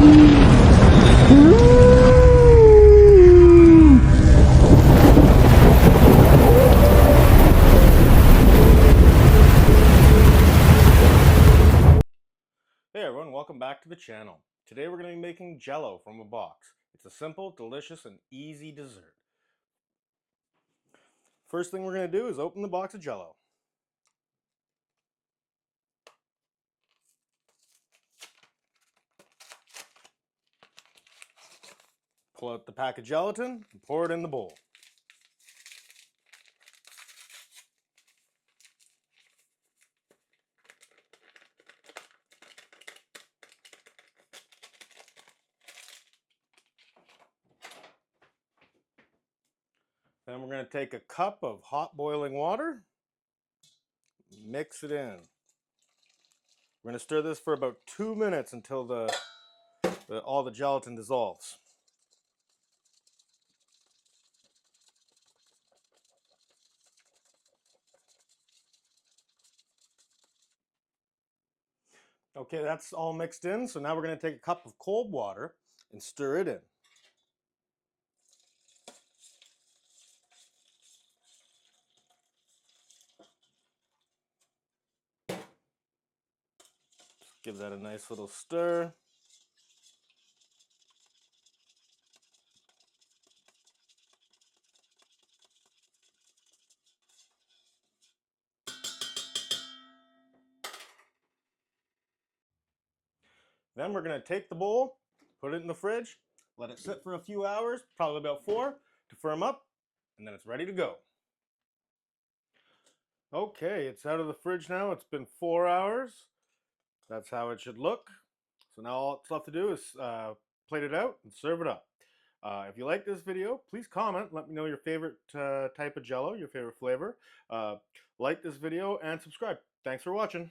Hey everyone, welcome back to the channel. Today we're going to be making Jello from a box. It's a simple, delicious, and easy dessert. First thing we're going to do is open the box of Jello. Pull out the pack of gelatin and pour it in the bowl. Then we're going to take a cup of hot boiling water, mix it in. We're going to stir this for about 2 minutes until all the gelatin dissolves. Okay, that's all mixed in, so now we're going to take a cup of cold water and stir it in. Give that a nice little stir. Then we're going to take the bowl, put it in the fridge, let it sit for a few hours, probably about 4, to firm up, and then it's ready to go. Okay, it's out of the fridge now. It's been 4 hours. That's how it should look. So now all it's left to do is plate it out and serve it up. If you like this video, please comment. Let me know your favorite type of Jello, your favorite flavor. Like this video and subscribe. Thanks for watching.